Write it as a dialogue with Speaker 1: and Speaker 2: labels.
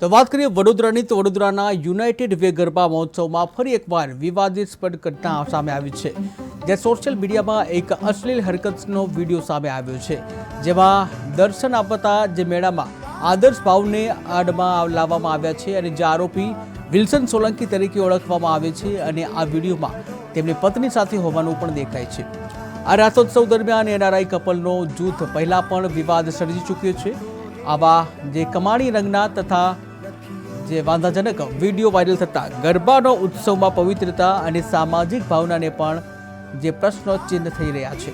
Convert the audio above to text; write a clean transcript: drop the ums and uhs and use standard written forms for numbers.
Speaker 1: તો વાત કરીએ વડોદરાની, તો વડોદરાના યુનાઇટેડ વે ગરબા મહોત્સવમાં ફરી એકવાર વિવાદાસ્પદ ઘટના સામે આવી છે, જ્યાં સોશિયલ મીડિયામાં એક અશ્લીલ હરકતનો વિડીયો સામે આવ્યો છે, જેમાં દર્શન આપતા જે મેળામાં આદર્શ ભાવને આડમાં લાવવામાં આવ્યા છે અને જે આરોપી વિલ્સન સોલંકી તરીકે ઓળખવામાં આવે છે અને આ વિડીયોમાં તેમની પત્ની સાથે હોવાનું પણ દેખાય છે। આ રાસોત્સવ દરમિયાન એનઆરઆઈ કપલનો જૂથ પહેલાં પણ વિવાદ સર્જી ચૂક્યો છે। આવા જે કમાણી રંગના તથા જે વાંધાજનક વિડીયો વાયરલ થતા ગરબાનો ઉત્સવમાં પવિત્રતા અને સામાજિક ભાવનાને પણ જે પ્રશ્ન ચિહ્ન થઈ રહ્યા છે।